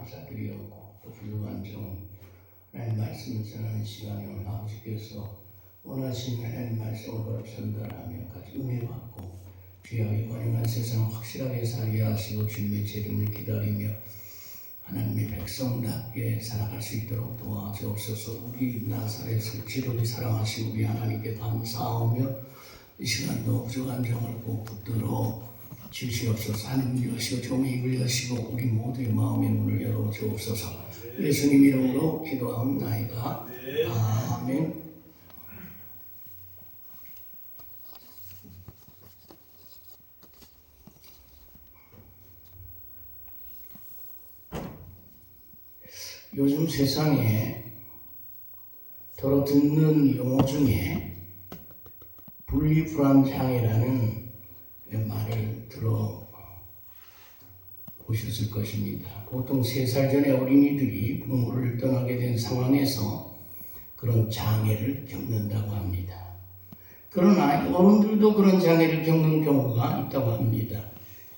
감사드리었고 또 부족한 점 하나님 말씀을 전하는 시간에 오늘 아버지께서 원하시는 하나님 말씀을 전달하며 같이 은혜받고 주여 이 번영한 세상 확실하게 살게 하시고 주님의 재림을 기다리며 하나님의 백성답게 살아갈 수 있도록 도와주옵소서. 우리 나사렛을 지독히 사랑하신 우리 하나님께 감사하며 이 시간도 부족한 점을 꼭 붙들어 주시옵소서. 하나님 여시고 종의 입을 여시고 우리 모두의 마음의 문을 열어주옵소서. 예수님 이름으로 기도하옵나이다. 아멘. 요즘 세상에 더러 듣는 용어 중에 분리불안장애라는 말을 들어보셨을 것입니다. 보통 3살 전에 어린이들이 부모를 떠나게 된 상황에서 그런 장애를 겪는다고 합니다. 그러나 어른들도 그런 장애를 겪는 경우가 있다고 합니다.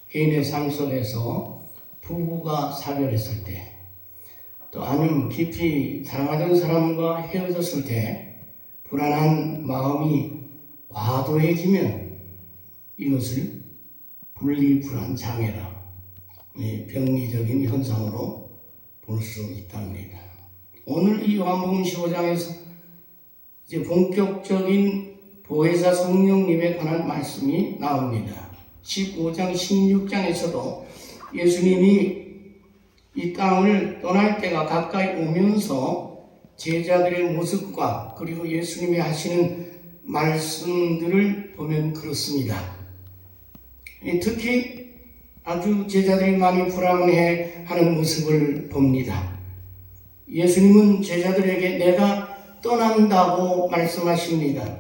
개인의 삶 속에서 부부가 사별했을 때 또 아니면 깊이 사랑하던 사람과 헤어졌을 때 불안한 마음이 과도해지면 이것을 분리불안장애라 병리적인 현상으로 볼 수 있답니다. 오늘 이 요한복음 15장에서 이제 본격적인 보혜사 성령님에 관한 말씀이 나옵니다. 15장, 16장에서도 예수님이 이 땅을 떠날 때가 가까이 오면서 제자들의 모습과 그리고 예수님이 하시는 말씀들을 보면 그렇습니다. 특히 아주 제자들이 많이 불안해하는 모습을 봅니다. 예수님은 제자들에게 내가 떠난다고 말씀하십니다.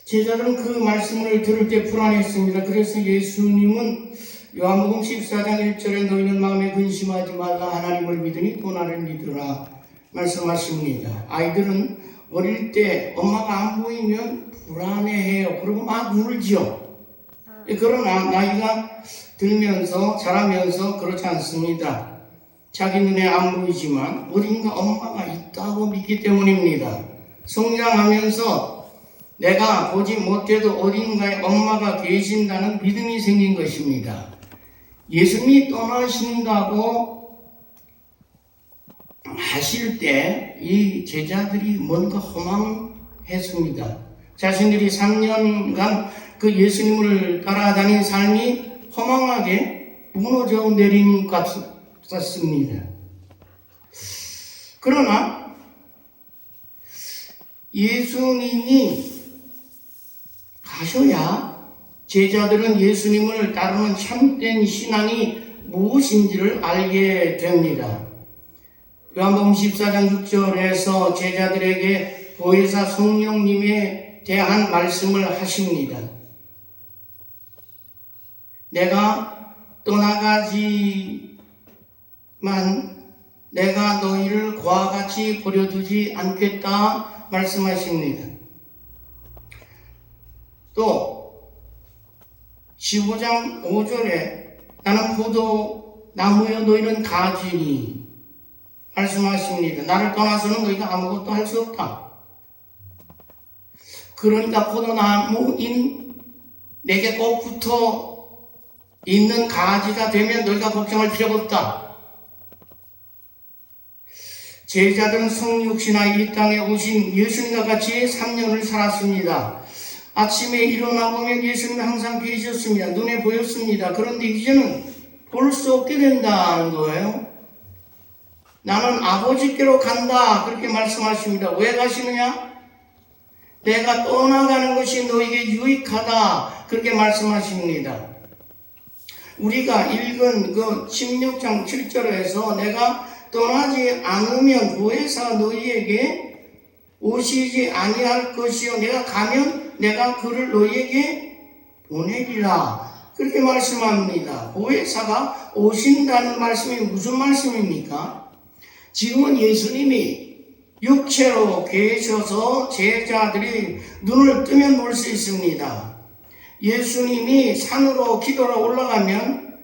제자들은 그 말씀을 들을 때 불안했습니다. 그래서 예수님은 요한복음 14장 1절에 너희는 마음에 근심하지 말라 하나님을 믿으니 또 나를 믿으라 말씀하십니다. 아이들은 어릴 때 엄마가 안 보이면 불안해해요. 그리고 막 울죠. 그러나 나이가 들면서 자라면서 그렇지 않습니다. 자기 눈에 안 보이지만 어딘가 엄마가 있다고 믿기 때문입니다. 성장하면서 내가 보지 못해도 어딘가에 엄마가 계신다는 믿음이 생긴 것입니다. 예수님이 떠나신다고 하실 때 이 제자들이 뭔가 허망했습니다. 자신들이 3년간 그 예수님을 따라다닌 삶이 허망하게 무너져 내린 것 같습니다. 그러나 예수님이 가셔야 제자들은 예수님을 따르는 참된 신앙이 무엇인지를 알게 됩니다. 요한복음 14장 6절에서 제자들에게 보혜사 성령님에 대한 말씀을 하십니다. 내가 떠나가지만 내가 너희를 고와 같이 버려두지 않겠다 말씀하십니다. 또 15장 5절에 나는 포도나무여 너희는 가지니 말씀하십니다. 나를 떠나서는 너희가 아무것도 할 수 없다. 그러니까 포도나무인 내게 꼭 붙어 있는 가지가 되면 너희가 걱정할 필요가 없다. 제자들은 성육신하 이 땅에 오신 예수님과 같이 3년을 살았습니다. 아침에 일어나 보면 예수님이 항상 계셨습니다. 눈에 보였습니다. 그런데 이제는 볼 수 없게 된다는 거예요. 나는 아버지께로 간다 그렇게 말씀하십니다. 왜 가시느냐? 내가 떠나가는 것이 너에게 유익하다 그렇게 말씀하십니다. 우리가 읽은 그 16장 7절에서 내가 떠나지 않으면 보혜사가 너희에게 오시지 아니할 것이요 내가 가면 내가 그를 너희에게 보내리라 그렇게 말씀합니다. 보혜사가 오신다는 말씀이 무슨 말씀입니까? 지금은 예수님이 육체로 계셔서 제자들이 눈을 뜨면 볼 수 있습니다. 예수님이 산으로 기도로 올라가면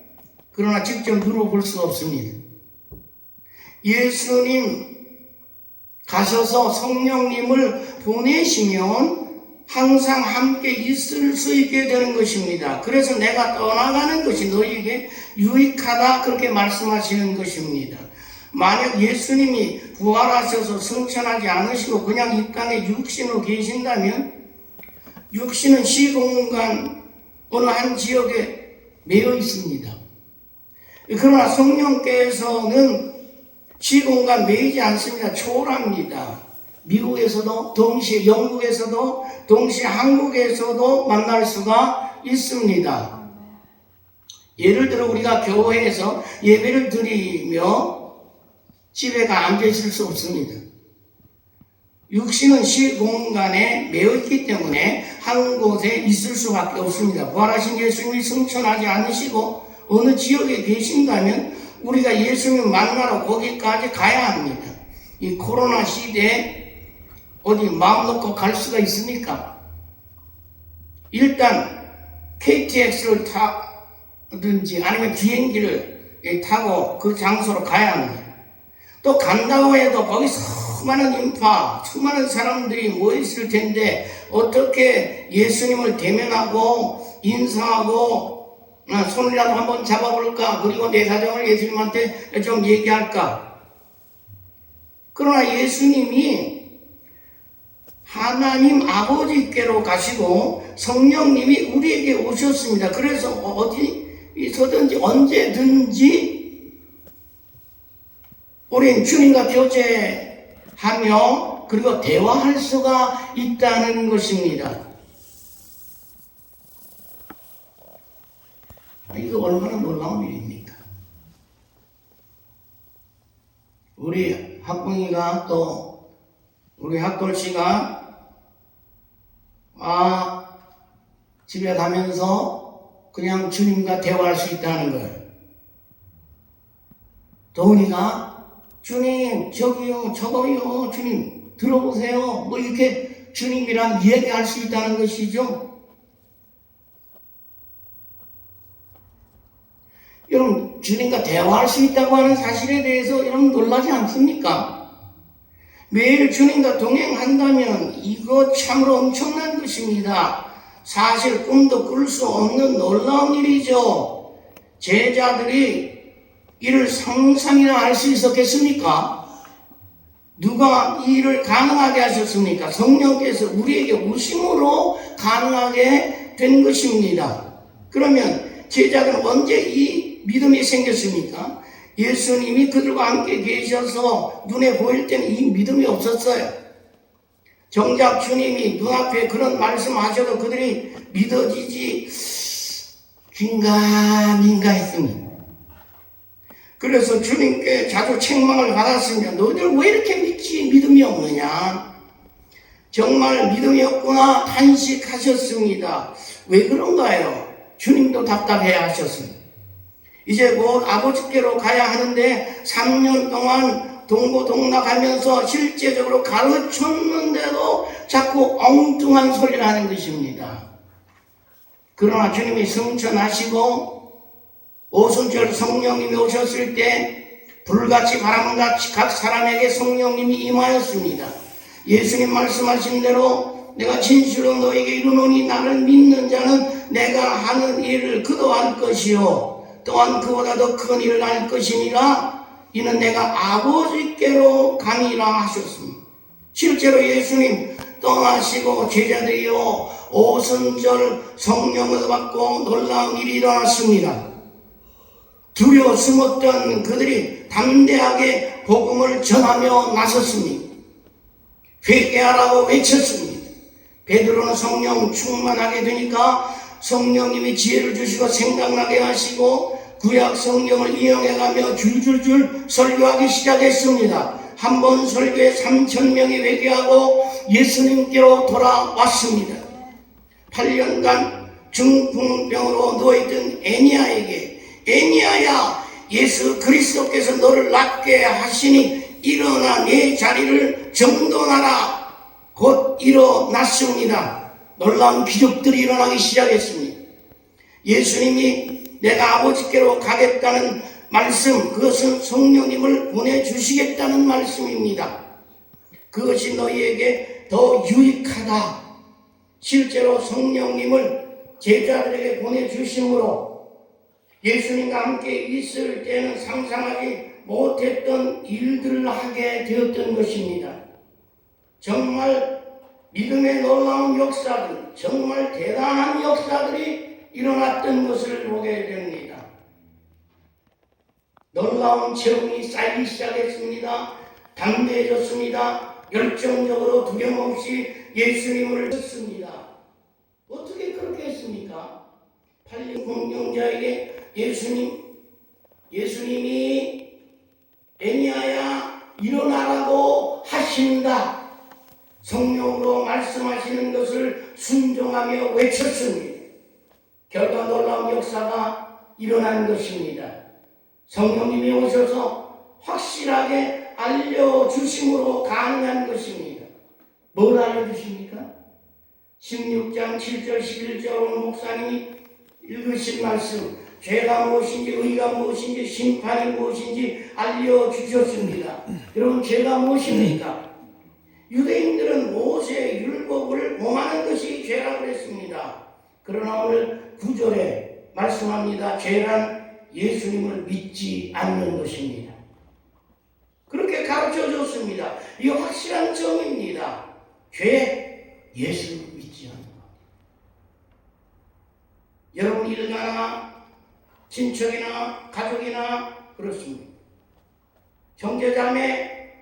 그러나 직접 누려볼 수 없습니다. 예수님 가셔서 성령님을 보내시면 항상 함께 있을 수 있게 되는 것입니다. 그래서 내가 떠나가는 것이 너희에게 유익하다 그렇게 말씀하시는 것입니다. 만약 예수님이 부활하셔서 승천하지 않으시고 그냥 이 땅에 육신으로 계신다면 육신은 시공간 어느 한 지역에 매여 있습니다. 그러나 성령께서는 시공간 매이지 않습니다. 초월합니다. 미국에서도 동시에 영국에서도 동시에 한국에서도 만날 수가 있습니다. 예를 들어 우리가 교회에서 예배를 드리며 집에가 앉아 있을 수 없습니다. 육신은 시공간에 매여 있기 때문에 한 곳에 있을 수밖에 없습니다. 부활하신 예수님이 승천하지 않으시고 어느 지역에 계신다면 우리가 예수님 만나러 거기까지 가야 합니다. 이 코로나 시대에 어디 마음 놓고 갈 수가 있습니까? 일단 KTX를 타든지 아니면 비행기를 타고 그 장소로 가야 합니다. 또 간다고 해도 거기 수많은 인파, 수많은 사람들이 모여있을 텐데 어떻게 예수님을 대면하고 인사하고 손이라도 한번 잡아볼까? 그리고 내 사정을 예수님한테 좀 얘기할까? 그러나 예수님이 하나님 아버지께로 가시고 성령님이 우리에게 오셨습니다. 그래서 어디서든지 언제든지 우린 주님과 교제하며 그리고 대화할 수가 있다는 것입니다. 이거 얼마나 놀라운 일입니까? 우리 학부모가 또 우리 학돌씨가 집에 가면서 그냥 주님과 대화할 수 있다는 거예요. 도훈이가 주님 저기요 저거요 주님 들어보세요 뭐 이렇게 주님이랑 얘기할 수 있다는 것이죠. 여러분 주님과 대화할 수 있다고 하는 사실에 대해서 여러분 놀라지 않습니까? 매일 주님과 동행한다면 이거 참으로 엄청난 것입니다. 사실 꿈도 꿀 수 없는 놀라운 일이죠. 제자들이 이를 상상이나 할 수 있었겠습니까? 누가 이 일을 가능하게 하셨습니까? 성령께서 우리에게 오심으로 가능하게 된 것입니다. 그러면 제자들은 언제 이 믿음이 생겼습니까? 예수님이 그들과 함께 계셔서 눈에 보일 때는 이 믿음이 없었어요. 정작 주님이 눈앞에 그런 말씀하셔도 그들이 믿어지지 긴가민가 했습니다. 그래서 주님께 자주 책망을 받았습니다. 너희들 왜 이렇게 믿음이 없느냐? 정말 믿음이 없구나 탄식하셨습니다. 왜 그런가요? 주님도 답답해 하셨습니다. 이제 곧 아버지께로 가야 하는데 3년 동안 동고동락하면서 실제적으로 가르쳤는데도 자꾸 엉뚱한 소리를 하는 것입니다. 그러나 주님이 승천하시고 오순절 성령님이 오셨을 때 불같이 바람같이 각 사람에게 성령님이 임하였습니다. 예수님 말씀하신 대로 내가 진실로 너에게 이르노니 나를 믿는 자는 내가 하는 일을 그도 할 것이요 또한 그보다 더 큰 일을 할 것이니라 이는 내가 아버지께로 가니라 하셨습니다. 실제로 예수님 떠나시고 제자들이요 오순절 성령을 받고 놀라운 일이 일어났습니다. 두려워 숨었던 그들이 담대하게 복음을 전하며 나섰습니다. 회개하라고 외쳤습니다. 베드로는 성령 충만하게 되니까 성령님이 지혜를 주시고 생각나게 하시고 구약 성경을 이용해가며 줄줄줄 설교하기 시작했습니다. 한 번 설교에 3,000명이 회개하고 예수님께로 돌아왔습니다. 8년간 중풍병으로 누워있던 애니아에게 애니아야 예수 그리스도께서 너를 낫게 하시니 일어나 내 자리를 정돈하라. 곧 일어났습니다. 놀라운 기적들이 일어나기 시작했습니다. 예수님이 내가 아버지께로 가겠다는 말씀, 그것은 성령님을 보내주시겠다는 말씀입니다. 그것이 너희에게 더 유익하다. 실제로 성령님을 제자들에게 보내주심으로 예수님과 함께 있을 때는 상상하지 못했던 일들을 하게 되었던 것입니다. 정말 믿음의 놀라운 역사들, 정말 대단한 역사들이 일어났던 것을 보게 됩니다. 놀라운 체험이 쌓이기 시작했습니다. 담대해졌습니다. 열정적으로 두려움없이 예수님을 믿습니다. 어떻게 그렇게 했습니까? 팔린 공경자에게 예수님이 애니아야 일어나라고 하신다. 성령으로 말씀하시는 것을 순종하며 외쳤습니다. 결과 놀라운 역사가 일어난 것입니다. 성령님이 오셔서 확실하게 알려주심으로 가능한 것입니다. 뭘 알려주십니까? 16장 7절 11절 오늘 목사님이 읽으신 말씀, 죄가 무엇인지 의가 무엇인지 심판이 무엇인지 알려주셨습니다. 여러분, 죄가 무엇입니까? 유대인들은 모세의 율법을 범하는 것이 죄라고 했습니다. 그러나 오늘 9절에 말씀합니다. 죄란 예수님을 믿지 않는 것입니다. 그렇게 가르쳐 줬습니다. 이 확실한 점입니다. 죄, 예수를 믿지 않는 것. 여러분 일가나 친척이나 가족이나 그렇습니다. 형제자매,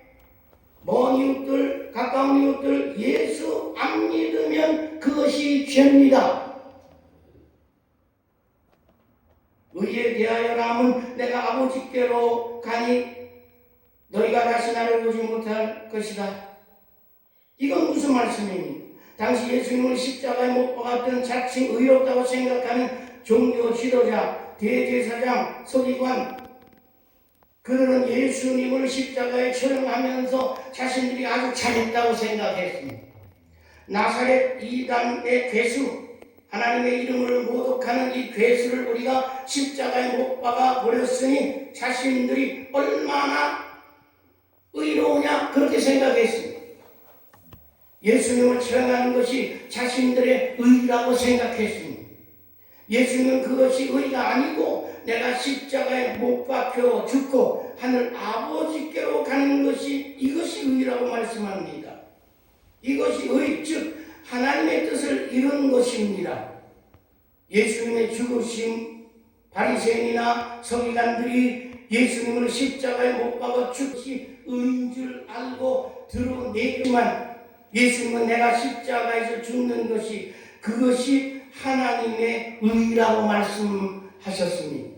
먼 이웃들, 가까운 이웃들 예수 안 믿으면 그것이 죄입니다. 의에 대하여라면 내가 아버지께로 가니 너희가 다시 나를 보지 못할 것이다. 이건 무슨 말씀입니까? 당시 예수님을 십자가에 못 박았던 자칭 의롭다고 생각하는 종교 지도자, 대제사장, 서기관, 그들은 예수님을 십자가에 처형하면서 자신들이 아주 잘했다고 생각했습니다. 나사렛 이단의 괴수, 하나님의 이름을 모독하는 이 괴수를 우리가 십자가에 못 박아 버렸으니 자신들이 얼마나 의로우냐 그렇게 생각했습니다. 예수님을 처형하는 것이 자신들의 의라고 생각했습니다. 예수님은 그것이 의가 아니고 내가 십자가에 못 박혀 죽고 하늘 아버지께로 가는 것이 이것이 의라고 말씀합니다. 이것이 의, 즉 하나님의 뜻을 이룬 것입니다. 예수님의 죽으심, 바리새인이나 서기관들이 예수님을 십자가에 못 박아 죽기 의인 줄 알고 드러내지만 예수님은 내가 십자가에서 죽는 것이 그것이 하나님의 의라고 말씀하셨습니다.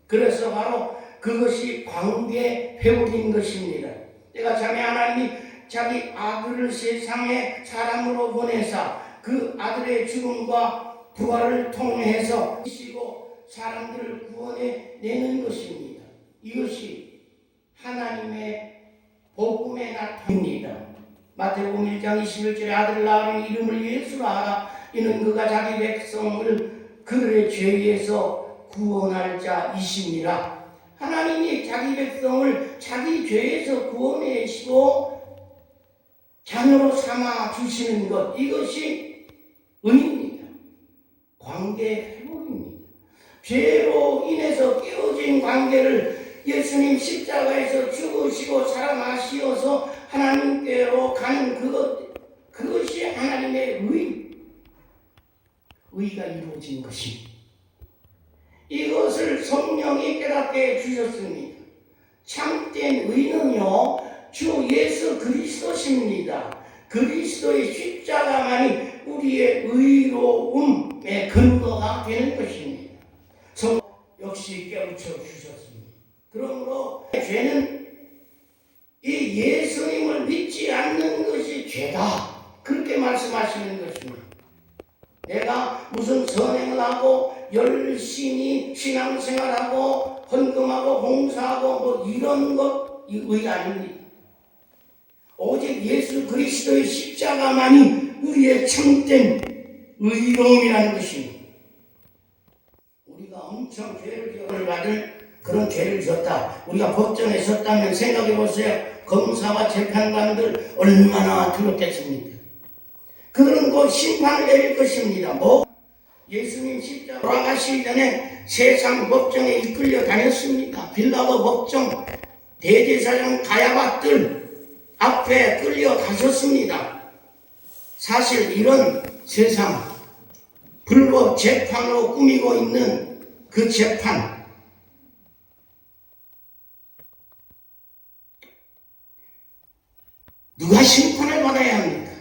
그래서 바로 그것이 관계 회복인 것입니다. 내가 자매 하나님이 자기 아들을 세상에 사람으로 보내사 그 아들의 죽음과 부활을 통해서 이시고 사람들을 구원해 내는 것입니다. 이것이 하나님의 복음의 나타입니다. 마태복음 1장 21절에 아들 낳으니 이름을 예수라 하라. 이는 그가 자기 백성을 그들의 죄에서 구원할 자이십니다. 하나님이 자기 백성을 자기 죄에서 구원해시고 자녀로 삼아 주시는 것, 이것이 의입니다. 관계 회복입니다. 죄로 인해서 깨어진 관계를 예수님 십자가에서 죽으시고 살아나시어서 하나님께로 가는 그것이 하나님의 의가 이루어진 것입니다. 이것을 성령이 깨닫게 해주셨습니다. 참된 의는요, 주 예수 그리스도십니다. 그리스도의 십자가만이 우리의 의로움의 근거가 되는 것입니다. 성령 역시 깨우쳐 주셨습니다. 그러므로 죄는 이 예수님을 믿지 않는 것이 죄다. 그렇게 말씀하시는 것입니다. 내가 무슨 선행을 하고 열심히 신앙생활하고 헌금하고 봉사하고 뭐 이런 것 의 아닙니다. 오직 예수 그리스도의 십자가만이 우리의 참된 의로움이라는 것입니다. 우리가 엄청 죄를 받을 그런 죄를 졌다. 우리가 법정에 섰다면 생각해 보세요. 검사와 재판관들 얼마나 두렵겠습니까? 그들은 곧 심판을 내릴 것입니다. 예수님 십자가 돌아가시기 전에 세상 법정에 이끌려 다녔습니다. 빌라도 법정, 대제사장 가야바들 앞에 끌려 가셨습니다. 사실 이런 세상 불법 재판으로 꾸미고 있는 그 재판, 누가 심판을 받아야 합니까?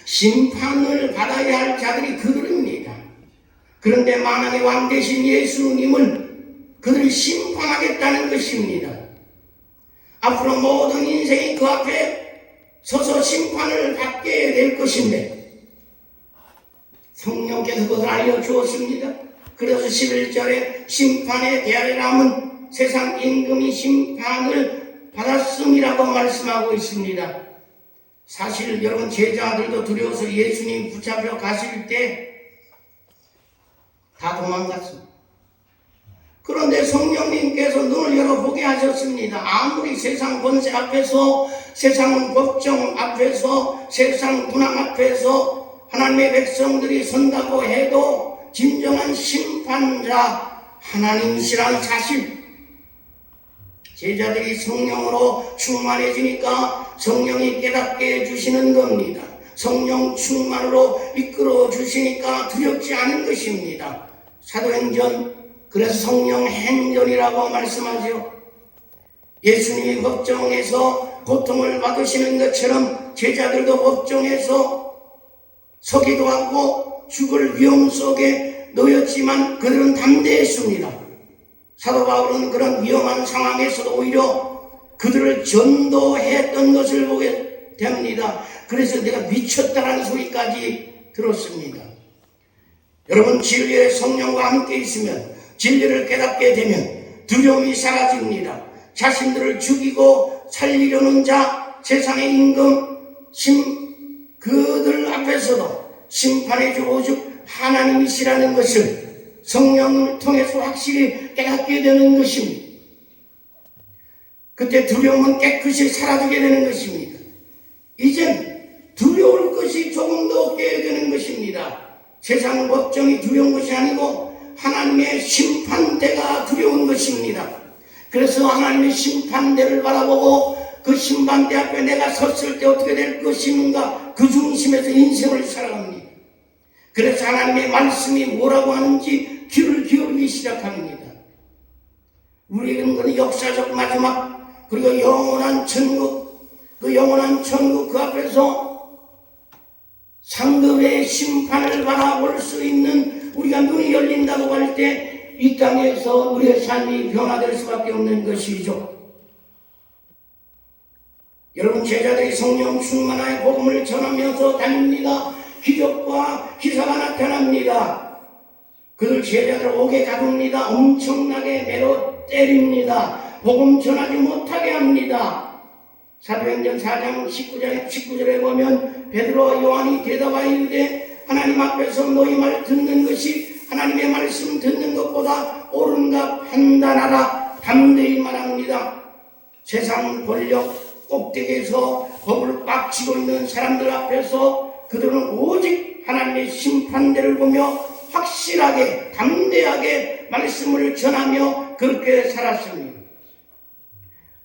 심판을 받아야 할 자들이 그들입니다. 그런데 만왕의 왕 되신 예수님은 그들을 심판하겠다는 것입니다. 앞으로 모든 인생이 그 앞에 서서 심판을 받게 될 것인데 성령께서 그것을 알려주었습니다. 그래서 11절에 심판에 대하여라면 세상 임금이 심판을 받았음이라고 말씀하고 있습니다. 사실 여러분 제자들도 두려워서 예수님 붙잡혀 가실 때 다 도망갔습니다. 그런데 성령님께서 눈을 열어보게 하셨습니다. 아무리 세상 권세 앞에서, 세상 법정 앞에서, 세상 문화 앞에서 하나님의 백성들이 선다고 해도 진정한 심판자 하나님이시라는 사실, 제자들이 성령으로 충만해지니까 성령이 깨닫게 해주시는 겁니다. 성령 충만으로 이끌어 주시니까 두렵지 않은 것입니다. 사도행전, 그래서 성령 행전이라고 말씀하죠. 예수님이 법정에서 고통을 받으시는 것처럼 제자들도 법정에서 서기도 하고 죽을 위험 속에 놓였지만 그들은 담대했습니다. 사도 바울은 그런 위험한 상황에서도 오히려 그들을 전도했던 것을 보게 됩니다. 그래서 내가 미쳤다라는 소리까지 들었습니다. 여러분, 진리의 성령과 함께 있으면, 진리를 깨닫게 되면 두려움이 사라집니다. 자신들을 죽이고 살리려는 자, 세상의 임금, 그들 앞에서도 심판해주고 오직 하나님이시라는 것을 성령을 통해서 확실히 깨닫게 되는 것입니다. 그때 두려움은 깨끗이 사라지게 되는 것입니다. 이젠 두려울 것이 조금도 없게 되는 것입니다. 세상 법정이 두려운 것이 아니고 하나님의 심판대가 두려운 것입니다. 그래서 하나님의 심판대를 바라보고 그 심판대 앞에 내가 섰을 때 어떻게 될 것인가, 그 중심에서 인생을 살아갑니다. 그래서 하나님의 말씀이 뭐라고 하는지 귀를 기울이기 시작합니다. 우리는 그 역사적 마지막, 그리고 영원한 천국, 그 앞에서 상급의 심판을 바라볼 수 있는 우리가 눈이 열린다고 할 때 이 땅에서 우리의 삶이 변화될 수밖에 없는 것이죠. 여러분, 제자들이 성령 충만하여 복음을 전하면서 다닙니다. 기적과 기사가 나타납니다. 그들 제자들 옥에 가둡니다. 엄청나게 매로 때립니다. 복음 전하지 못하게 합니다. 사도행전 4장 19절에 보면 베드로와 요한이 대답하여 이르되 하나님 앞에서 너희 말 듣는 것이 하나님의 말씀 듣는 것보다 옳은가 판단하라 담대히 말합니다. 세상 권력 꼭대기에서 법을 빡치고 있는 사람들 앞에서 그들은 오직 하나님의 심판대를 보며 확실하게 담대하게 말씀을 전하며 그렇게 살았습니다.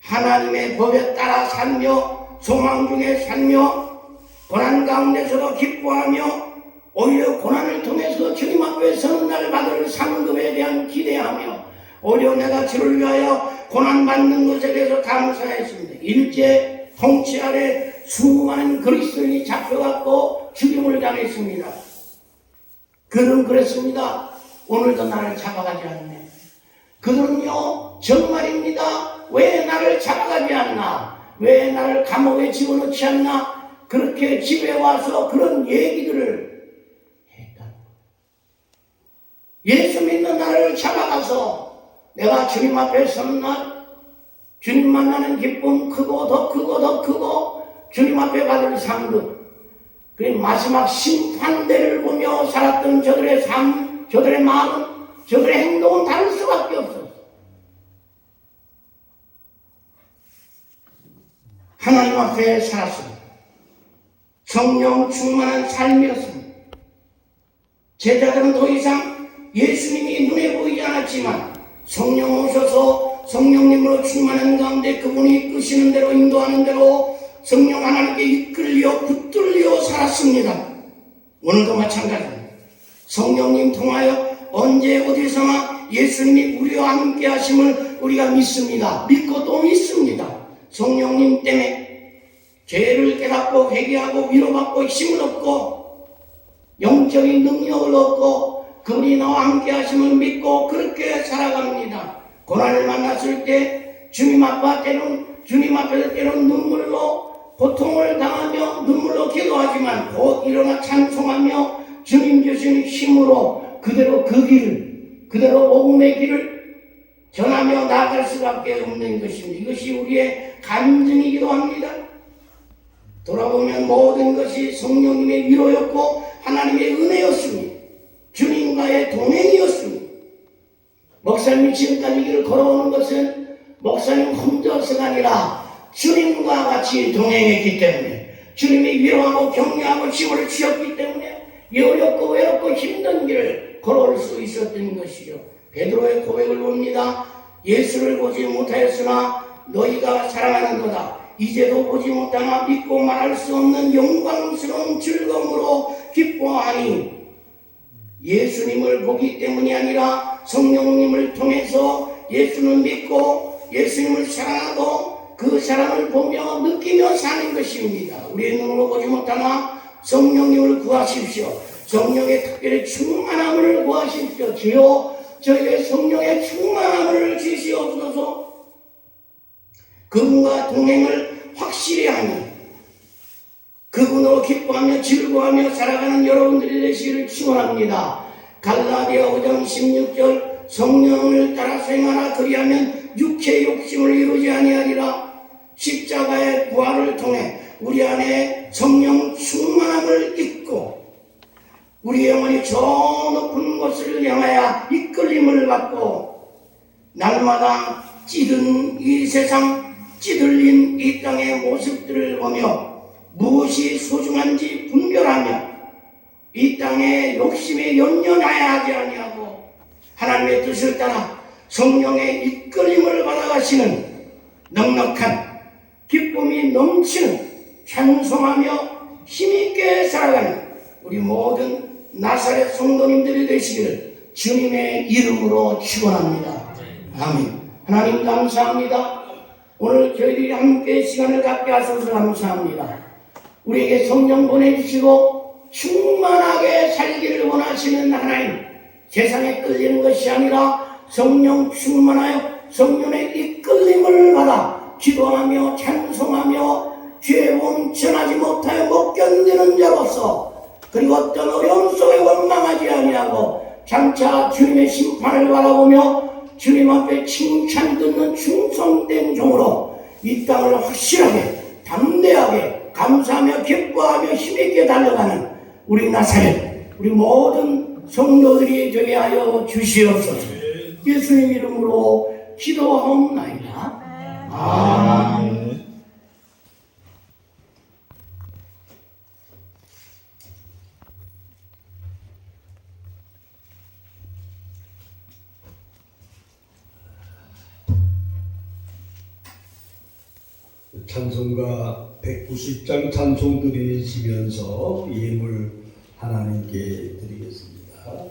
하나님의 법에 따라 살며 소망 중에 살며 고난 가운데서도 기뻐하며 오히려 고난을 통해서 주님 앞에 서는 날 받을 상급에 대한 기대하며 오히려 내가 주를 위하여 고난받는 것에 대해서 감사했습니다. 일제 통치 아래 수많은 그리스도인이 잡혀갖고 죽임을 당했습니다. 그들은 그랬습니다. 오늘도 나를 잡아가지 않네. 그들은요, 정말입니다. 왜 나를 잡아가지 않나? 왜 나를 감옥에 집어넣지 않나? 그렇게 집에 와서 그런 얘기들을 했다. 예수 믿는 나를 잡아가서 내가 주님 앞에 서는 날 주님 만나는 기쁨 크고 더 크고 더 크고 주님 앞에 받을 상급, 그리고 마지막 심판대를 보며 살았던 저들의 삶, 저들의 마음, 저들의 행동은 다를 수밖에 없었어요. 하나님 앞에 살았습니다. 성령 충만한 삶이었습니다. 제자들은 더 이상 예수님이 눈에 보이지 않았지만 성령 오셔서 성령님으로 충만한 가운데 그분이 이끄시는 대로 인도하는 대로 성령 하나님께 이끌려 붙들려 살았습니다. 오늘도 마찬가지입니다. 성령님 통하여 언제 어디서나 예수님이 우리와 함께 하심을 우리가 믿습니다. 믿고 또 믿습니다. 성령님 때문에 죄를 깨닫고 회개하고 위로받고 힘을 얻고 영적인 능력을 얻고 그분이 나와 함께 하심을 믿고 그렇게 살아갑니다. 고난을 만났을 때 주님 앞에서 때로는 눈물로 고통을 당하며 눈물로 기도하지만 곧 일어나 찬송하며 주님 주신 힘으로 그대로 그 길을 그대로 복음의 길을 전하며 나아갈 수밖에 없는 것입니다. 이것이 우리의 간증이기도 합니다. 돌아보면 모든 것이 성령님의 위로였고 하나님의 은혜였습니다. 주님과의 동행이었습니다. 목사님이 지금까지 길을 걸어오는 것은 목사님 혼자서가 아니라 주님과 같이 동행했기 때문에 주님이 위로하고 격려하고 힘을 주셨기 때문에 어렵고 외롭고 힘든 길을 걸어올 수 있었던 것이죠. 베드로의 고백을 봅니다. 예수를 보지 못하였으나 너희가 사랑하는도다. 이제도 보지 못하나 믿고 말할 수 없는 영광스러운 즐거움으로 기뻐하니 예수님을 보기 때문이 아니라 성령님을 통해서 예수는 믿고 예수님을 사랑하고 그 사랑을 보며 느끼며 사는 것입니다. 우리의 눈으로 보지 못하나 성령님을 구하십시오. 성령의 특별히 충만함을 구하십시오. 주여 저에게 성령의 충만함을 주시옵소서. 그분과 동행을 확실히 하니 그분으로 기뻐하며 즐거워하며 살아가는 여러분들이 되시기를 축원합니다. 갈라디아 5장 16절 성령을 따라 행하라 그리하면 육체의 욕심을 이루지 아니하리라. 십자가의 부활을 통해 우리 안에 성령 충만함을 잊고 우리 영혼이 저 높은 곳을 향하여 이끌림을 받고 날마다 찌든 이 세상 찌들린 이 땅의 모습들을 보며 무엇이 소중한지 분별하며 이 땅의 욕심에 연연하여 하지 아니하고 하나님의 뜻을 따라 성령의 이끌림을 받아가시는 넉넉한 기쁨이 넘치는 찬송하며 힘있게 살아가는 우리 모든 나사렛 성도님들이 되시기를 주님의 이름으로 축원합니다. 아멘. 하나님 감사합니다. 오늘 저희들이 함께 시간을 갖게 하셔서 감사합니다. 우리에게 성령 보내주시고 충만하게 살기를 원하시는 하나님, 세상에 끌리는 것이 아니라 성령 충만하여 성령의 이끌림을 받아 기도하며 찬송하며 죄범 전하지 못하여 못 견디는 자로서 그리고 어떤 어려움 속에 원망하지 아니하고 장차 주님의 심판을 바라보며 주님 앞에 칭찬 듣는 충성된 종으로 이 땅을 확실하게 담대하게 감사하며 기뻐하며 힘있게 달려가는 우리 나사렛 우리 모든 성도들이 되게 하여 주시옵소서. 예수님 이름으로 기도하옵나이다. 아멘. 찬송가 190장 찬송 드리시면서 예물 하나님께 드리겠습니다.